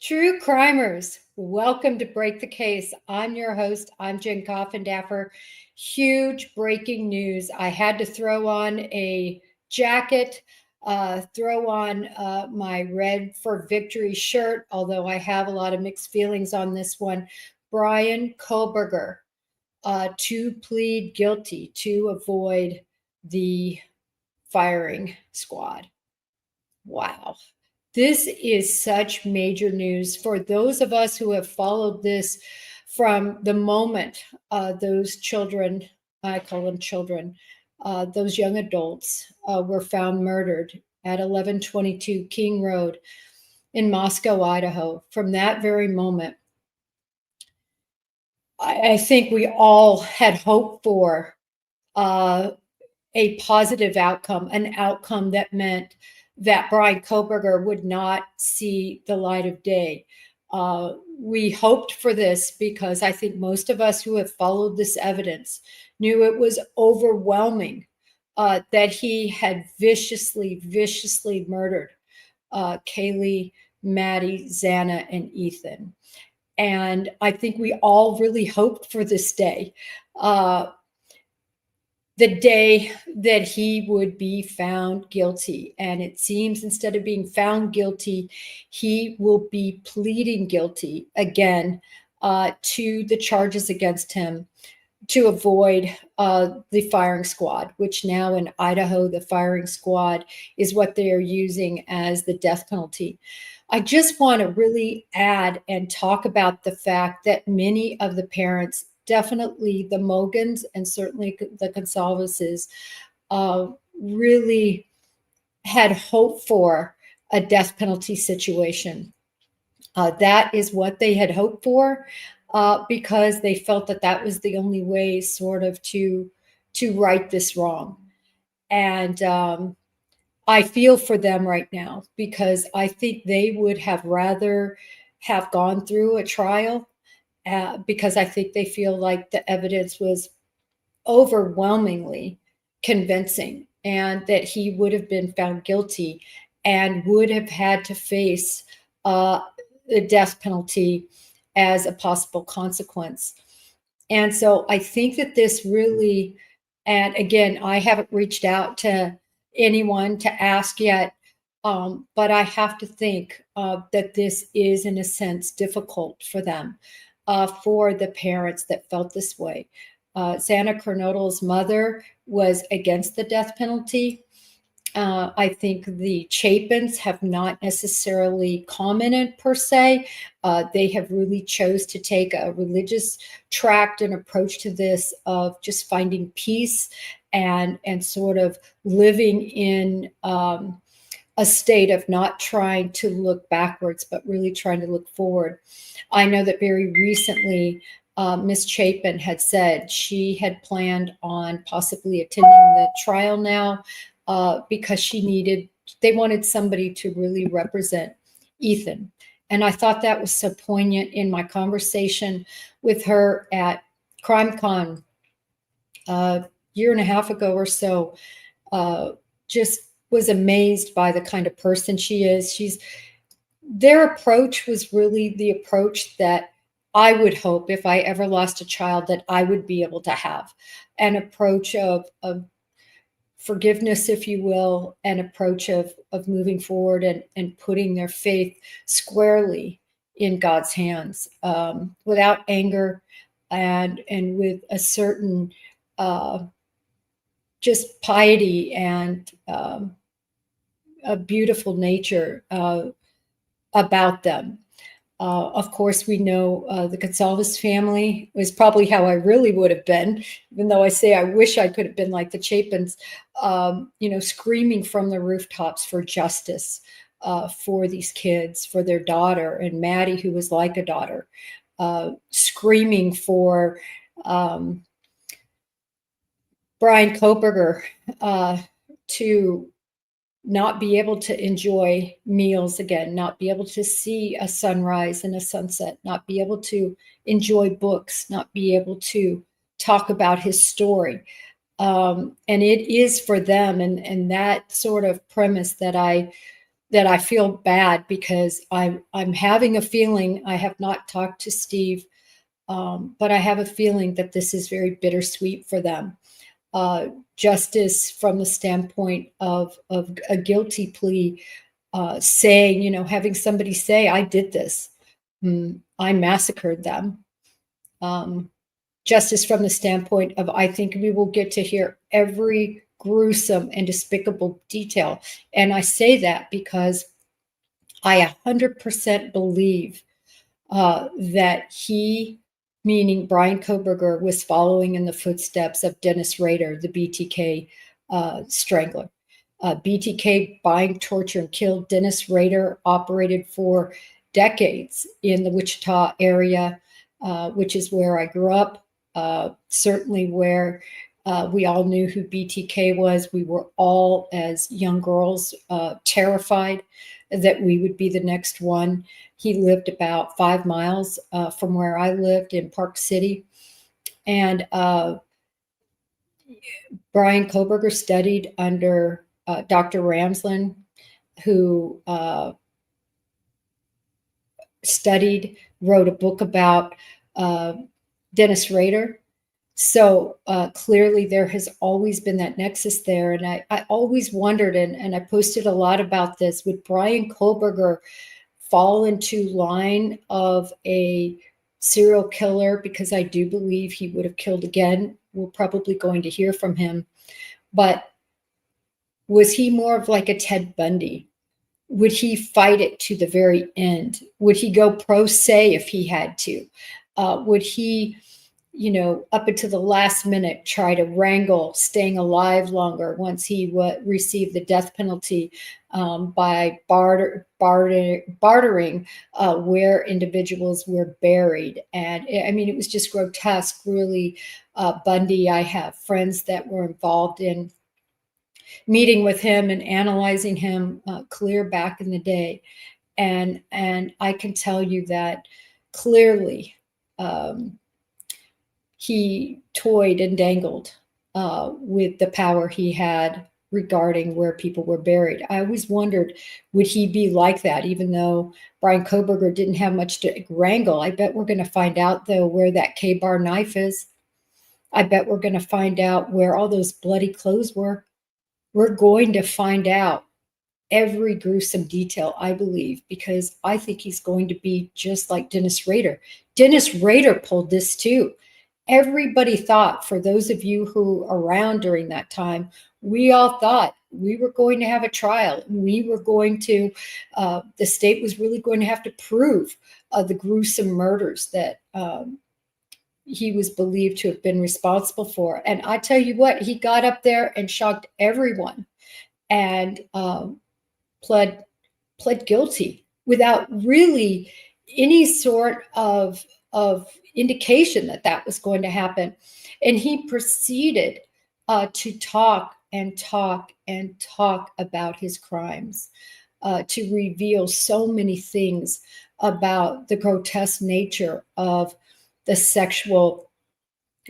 True crimers, welcome to Break the Case. I'm your host. I'm Jen Coffindaffer. Huge breaking news. I had to throw on a jacket, throw on my Red for Victory shirt, although I have a lot of mixed feelings on this one. Brian Kohberger to plead guilty to avoid the firing squad. Wow. This is such major news for those of us who have followed this from the moment those children, I call them children, those young adults were found murdered at 1122 King Road in Moscow, Idaho. From that very moment, I think we all had hoped for a positive outcome, an outcome that meant that Brian Kohberger would not see the light of day. We hoped for this because I think most of us who have followed this evidence knew it was overwhelming that he had viciously murdered Kaylee, Maddie, Xana, and Ethan. And I think we all really hoped for this day. The day that he would be found guilty. And it seems instead of being found guilty, he will be pleading guilty again to the charges against him to avoid the firing squad, which now in Idaho, the firing squad is what they are using as the death penalty. I just want to really add and talk about the fact that many of the parents, definitely the Mogans and certainly the Gonzalez's, really had hoped for a death penalty situation. That is what they had hoped for because they felt that that was the only way sort of to right this wrong. And I feel for them right now because I think they would have rather have gone through a trial because I think they feel like the evidence was overwhelmingly convincing and that he would have been found guilty and would have had to face the death penalty as a possible consequence. And so I think that this really, and again, I haven't reached out to anyone to ask yet, but I have to think that this is, in a sense, difficult for them. For the parents that felt this way. Xana Kernodle's mother was against the death penalty. I think the Chapins have not necessarily commented per se. They have really chose to take a religious tract and approach to this of just finding peace and sort of living in a state of not trying to look backwards, but really trying to look forward. I know that very recently, Miss Chapin had said she had planned on possibly attending the trial now because they wanted somebody to really represent Ethan. And I thought that was so poignant in my conversation with her at CrimeCon a year and a half ago or so. Just was amazed by the kind of person she is. Their approach was really the approach that I would hope if I ever lost a child that I would be able to have, an approach of forgiveness, if you will, an approach of moving forward and putting their faith squarely in God's hands, without anger and with a certain just piety and a beautiful nature about them. Of course, we know the Gonzalez family was probably how I really would have been, even though I say I wish I could have been like the Chapins, screaming from the rooftops for justice for these kids, for their daughter, and Maddie, who was like a daughter, screaming for Brian Kohberger to not be able to enjoy meals again, not be able to see a sunrise and a sunset, not be able to enjoy books, not be able to talk about his story. And it is for them and that sort of premise that I that I feel bad because I'm having a feeling. I have not talked to Steve, but I have a feeling that this is very bittersweet for them. Justice from the standpoint of a guilty plea, saying, having somebody say, I did this, I massacred them. Justice from the standpoint of, I think we will get to hear every gruesome and despicable detail. And I say that because I 100% believe that he, meaning Brian Kohberger, was following in the footsteps of Dennis Rader, the BTK strangler. BTK bind, torture, and killed. Dennis Rader operated for decades in the Wichita area, which is where I grew up. Certainly where we all knew who BTK was. We were all, as young girls, terrified that we would be the next one. He lived about 5 miles from where I lived in Park City. And Brian Kohberger studied under Dr. Ramsland, who wrote a book about Dennis Rader. So clearly there has always been that nexus there. And I always wondered, and I posted a lot about this, would Brian Kohberger fall into line of a serial killer? Because I do believe he would have killed again. We're probably going to hear from him. But was he more of like a Ted Bundy? Would he fight it to the very end? Would he go pro se if he had to? Would he, up until the last minute, try to wrangle staying alive longer once he received the death penalty by bartering where individuals were buried? And I mean, it was just grotesque, really. Bundy, I have friends that were involved in meeting with him and analyzing him clear back in the day. And I can tell you that clearly he toyed and dangled with the power he had regarding where people were buried. I always wondered, would he be like that? Even though Brian Kohberger didn't have much to wrangle, I bet we're going to find out, though, where that K-bar knife is. I bet we're going to find out where all those bloody clothes were. We're going to find out every gruesome detail, I believe, because I think he's going to be just like Dennis Rader. Dennis Rader pulled this too. Everybody thought, for those of you who were around during that time, we all thought we were going to have a trial. We were going to, the state was really going to have to prove the gruesome murders that he was believed to have been responsible for. And I tell you what, he got up there and shocked everyone and pled guilty without really any sort of indication that was going to happen. And he proceeded to talk and talk and talk about his crimes, to reveal so many things about the grotesque nature of the sexual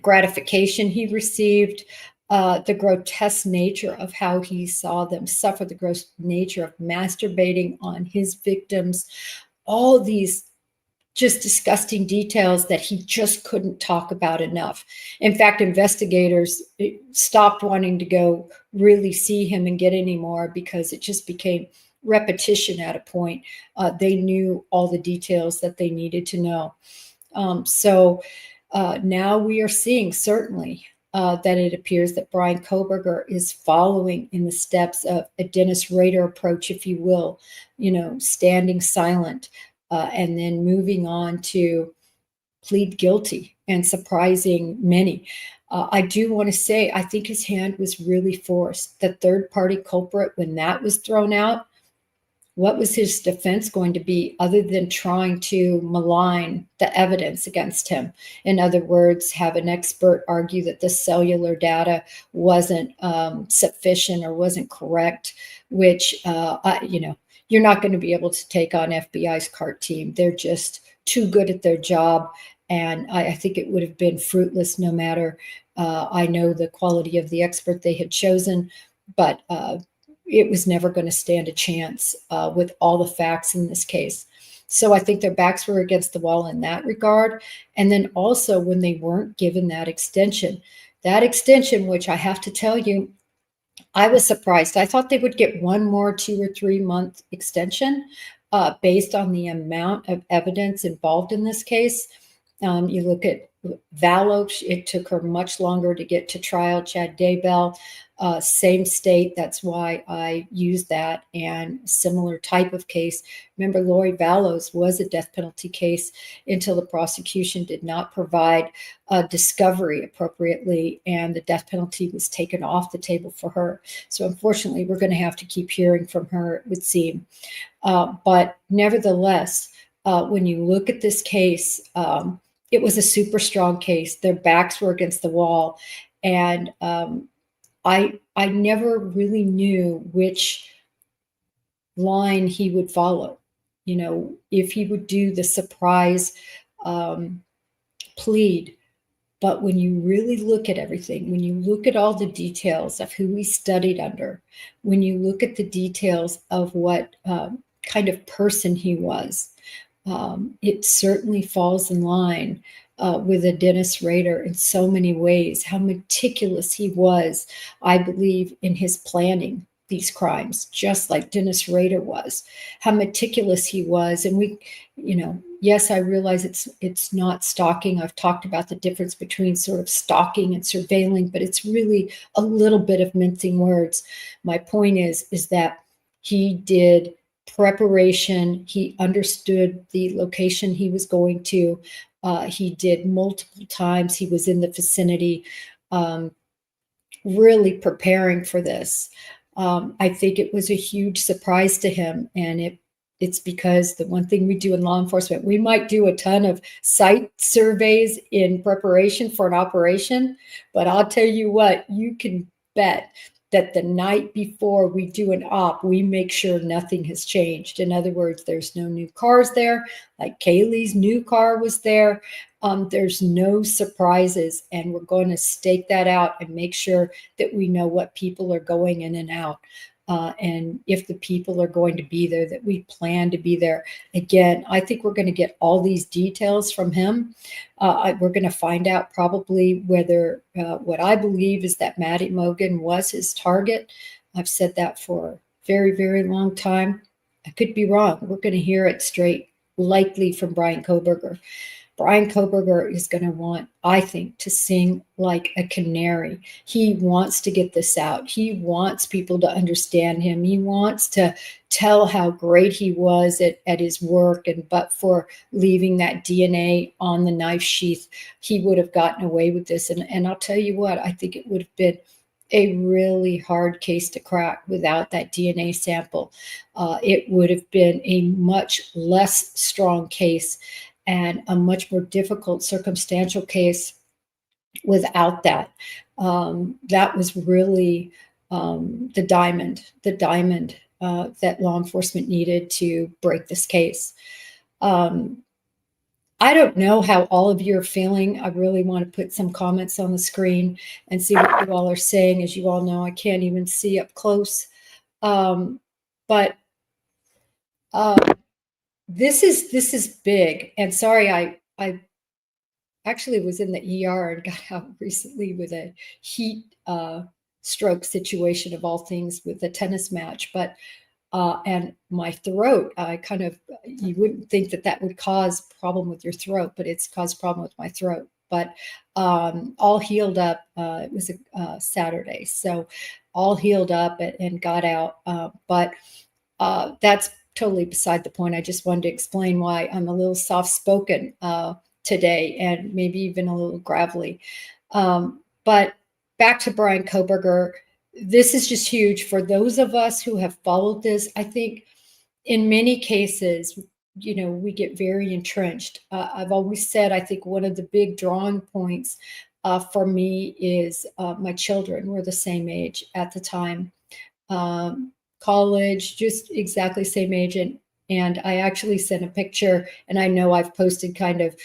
gratification he received, the grotesque nature of how he saw them suffer, the gross nature of masturbating on his victims, all these just disgusting details that he just couldn't talk about enough. In fact, investigators stopped wanting to go really see him and get any more because it just became repetition at a point. They knew all the details that they needed to know. So now we are seeing certainly that it appears that Brian Kohberger is following in the steps of a Dennis Rader approach, if you will, standing silent and then moving on to plead guilty and surprising many. I do want to say, I think his hand was really forced. The third-party culprit, when that was thrown out, what was his defense going to be other than trying to malign the evidence against him? In other words, have an expert argue that the cellular data wasn't sufficient or wasn't correct, which, you're not going to be able to take on FBI's CART team. They're just too good at their job. And I think it would have been fruitless no matter, I know the quality of the expert they had chosen, but it was never going to stand a chance with all the facts in this case. So I think their backs were against the wall in that regard. And then also when they weren't given that extension, which I have to tell you, I was surprised. I thought they would get one more 2 or 3 month extension based on the amount of evidence involved in this case. You look at Vallow, it took her much longer to get to trial. Chad Daybell, same state. That's why I used that, and similar type of case. Remember, Lori Vallow's was a death penalty case until the prosecution did not provide discovery appropriately, and the death penalty was taken off the table for her. So unfortunately, we're going to have to keep hearing from her, it would seem. But nevertheless, when you look at this case, it was a super strong case. Their backs were against the wall. And I never really knew which line he would follow. You know, if he would do the surprise plead. But when you really look at everything, when you look at all the details of who he studied under, when you look at the details of what kind of person he was, it certainly falls in line with a Dennis Rader in so many ways. How meticulous he was, I believe, in his planning these crimes, just like Dennis Rader was. How meticulous he was. And we, you know, yes, I realize it's not stalking. I've talked about the difference between sort of stalking and surveilling, but it's really a little bit of mincing words. My point is that he did preparation. He understood the location he was going to. He did multiple times. He was in the vicinity, really preparing for this. I think it was a huge surprise to him. And it's because the one thing we do in law enforcement, we might do a ton of site surveys in preparation for an operation, but I'll tell you what, you can bet that the night before we do an op, we make sure nothing has changed. In other words, there's no new cars there, like Kaylee's new car was there. There's no surprises, and we're going to stake that out and make sure that we know what people are going in and out. And if the people are going to be there, that we plan to be there. Again, I think we're going to get all these details from him. We're going to find out probably whether what I believe is that Maddie Mogan was his target. I've said that for a very, very long time. I could be wrong. We're going to hear it straight, likely from Brian Kohberger. Brian Kohberger is going to want, I think, to sing like a canary. He wants to get this out. He wants people to understand him. He wants to tell how great he was at his work. And but for leaving that DNA on the knife sheath, he would have gotten away with this. And I'll tell you what, I think it would have been a really hard case to crack without that DNA sample. It would have been a much less strong case and a much more difficult circumstantial case without that. That was really the diamond that law enforcement needed to break this case. I don't know how all of you are feeling. I really want to put some comments on the screen and see what you all are saying. As you all know, I can't even see up close. But this is big. And sorry, I actually was in the ER and got out recently with a heat stroke situation of all things with a tennis match. But and my throat, you wouldn't think that would cause problem with your throat, but it's caused problem with my throat. But all healed up. It was a Saturday, so all healed up and got out. But that's totally beside the point. I just wanted to explain why I'm a little soft-spoken today and maybe even a little gravelly. But back to Brian Kohberger, this is just huge for those of us who have followed this. I think in many cases, you know, we get very entrenched. I've always said, I think one of the big drawing points for me is my children were the same age at the time. College, just exactly same age. And I actually sent a picture, and I know I've posted kind of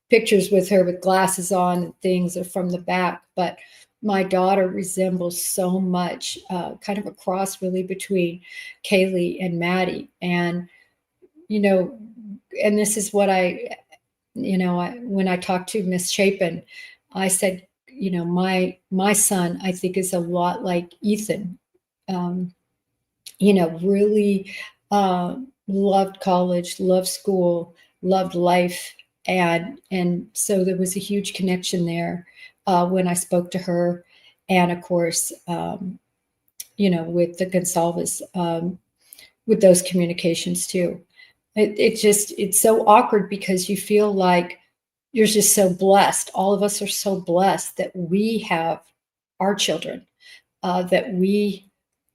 pictures with her with glasses on and things are from the back, but my daughter resembles so much, kind of a cross really between Kaylee and Maddie. And, you know, and this is what when I talked to Miss Chapin, I said, my son, I think, is a lot like Ethan. Um, really loved college, loved school, loved life, and so there was a huge connection there when I spoke to her, and of course, with the Gonzalez, with those communications too. It's so awkward because you feel like you're just so blessed. All of us are so blessed that we have our children, that we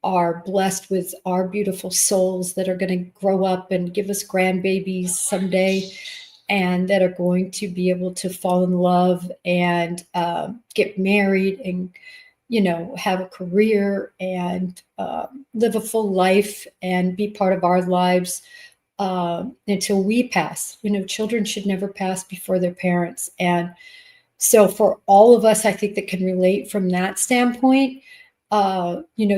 are blessed with our beautiful souls that are going to grow up and give us grandbabies someday, and that are going to be able to fall in love and get married and have a career and live a full life and be part of our lives until we pass. Children should never pass before their parents. And so for all of us, I think, that can relate from that standpoint,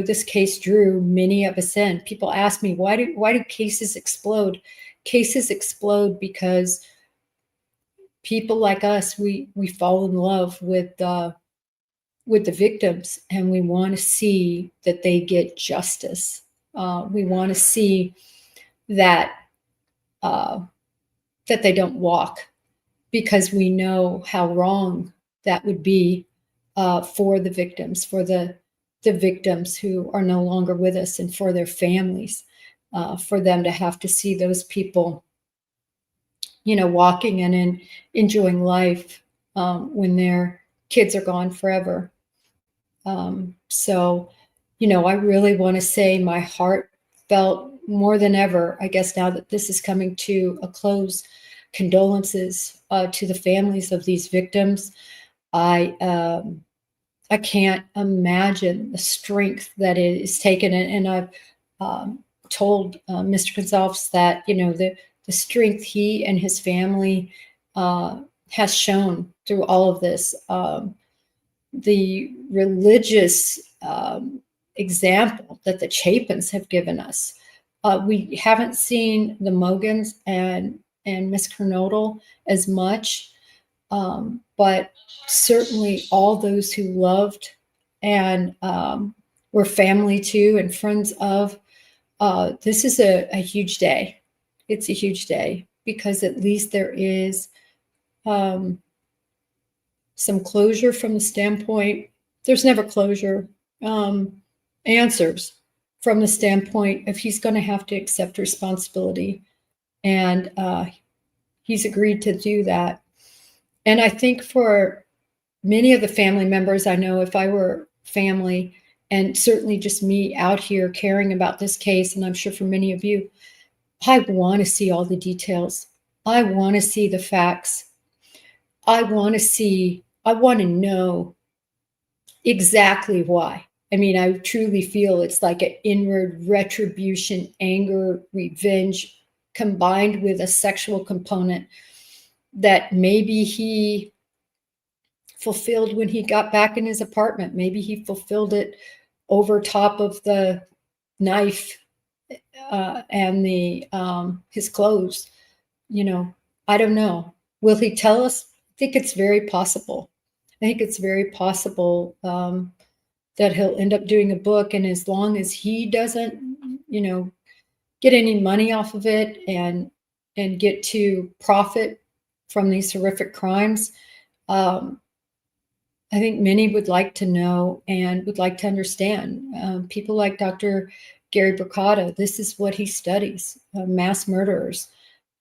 this case drew many of us in. People ask me, why do cases explode? Cases explode because people like us, we fall in love with the victims, and we want to see that they get justice. We want to see that that they don't walk, because we know how wrong that would be for the victims, for the victims who are no longer with us, and for their families, for them to have to see those people, walking and enjoying life when their kids are gone forever. So, I really want to say my heart felt more than ever, I guess, now that this is coming to a close, condolences to the families of these victims. I can't imagine the strength that it is taken, and I've told Mr. Gonzalez that the strength he and his family has shown through all of this, the religious example that the Chapins have given us. We haven't seen the Mogans and Miss Kernodle as much, but certainly all those who loved and were family to and friends of. This is a huge day. It's a huge day because at least there is some closure from the standpoint. There's never closure. Answers from the standpoint of he's going to have to accept responsibility, and he's agreed to do that. And I think for many of the family members, I know if I were family, and certainly just me out here caring about this case, and I'm sure for many of you, I want to see all the details. I want to see the facts. I want to know exactly why. I mean, I truly feel it's like an inward retribution, anger, revenge, combined with a sexual component that maybe he fulfilled when he got back in his apartment. Maybe he fulfilled it over top of the knife and the his clothes. I don't know. Will he tell us? I think it's very possible. I think it's very possible that he'll end up doing a book, and as long as he doesn't, get any money off of it and get to profit from these horrific crimes, I think many would like to know and would like to understand. People like Dr. Gary Bricata, this is what he studies, mass murderers.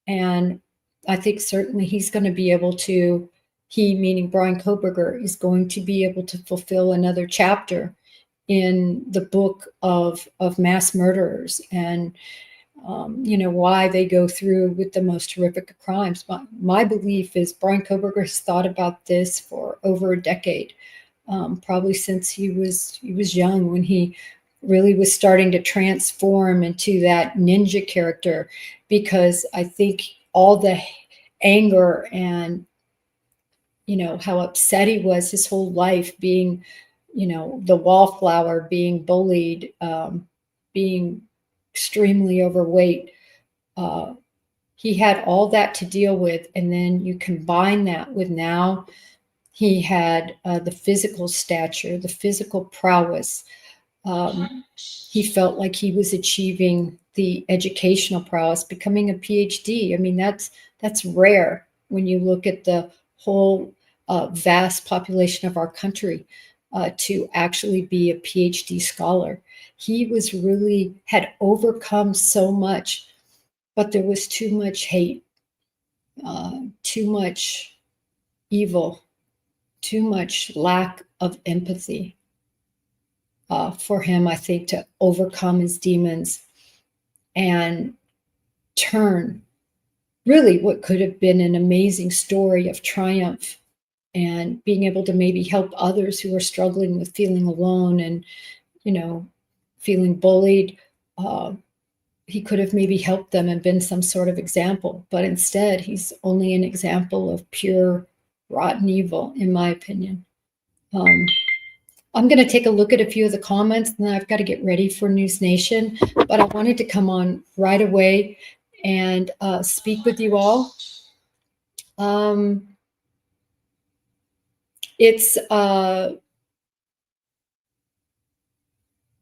And I think certainly he's going to be able to, he meaning Brian Kohberger, is going to be able to fulfill another chapter in the book of mass murderers, and why they go through with the most horrific of crimes. My belief is Brian Kohberger has thought about this for over a decade, probably since he was young, when he really was starting to transform into that ninja character, because I think all the anger and how upset he was his whole life being the wallflower, being bullied, being extremely overweight. He had all that to deal with. And then you combine that with now he had the physical stature, the physical prowess. He felt like he was achieving the educational prowess, becoming a PhD. I mean, that's rare when you look at the whole vast population of our country, to actually be a PhD scholar. He had overcome so much, but there was too much hate, too much evil, too much lack of empathy for him, I think, to overcome his demons and turn really what could have been an amazing story of triumph and being able to maybe help others who are struggling with feeling alone and, feeling bullied. He could have maybe helped them and been some sort of example, but instead he's only an example of pure rotten evil, in my opinion. I'm going to take a look at a few of the comments, and then I've got to get ready for News Nation, but I wanted to come on right away and speak with you all.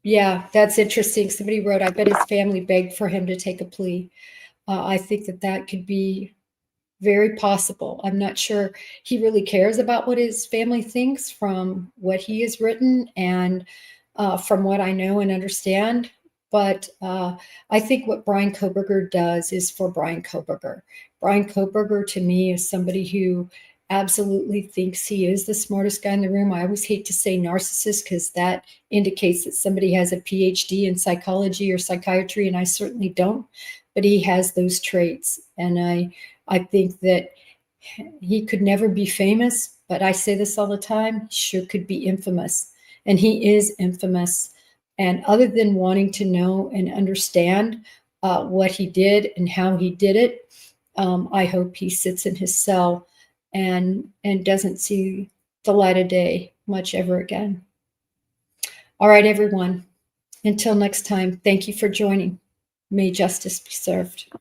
Yeah, that's interesting. Somebody wrote, I bet his family begged for him to take a plea. I think that could be very possible. I'm not sure he really cares about what his family thinks from what he has written and from what I know and understand. But I think what Brian Kohberger does is for Brian Kohberger. Brian Kohberger, to me, is somebody who absolutely thinks he is the smartest guy in the room. I always hate to say narcissist because that indicates that somebody has a PhD in psychology or psychiatry, and I certainly don't. But he has those traits, and I think that he could never be famous, but I say this all the time, he sure could be infamous. And he is infamous. And other than wanting to know and understand what he did and how he did it, I hope he sits in his cell and doesn't see the light of day much ever again. All right, everyone. Until next time, thank you for joining. May justice be served.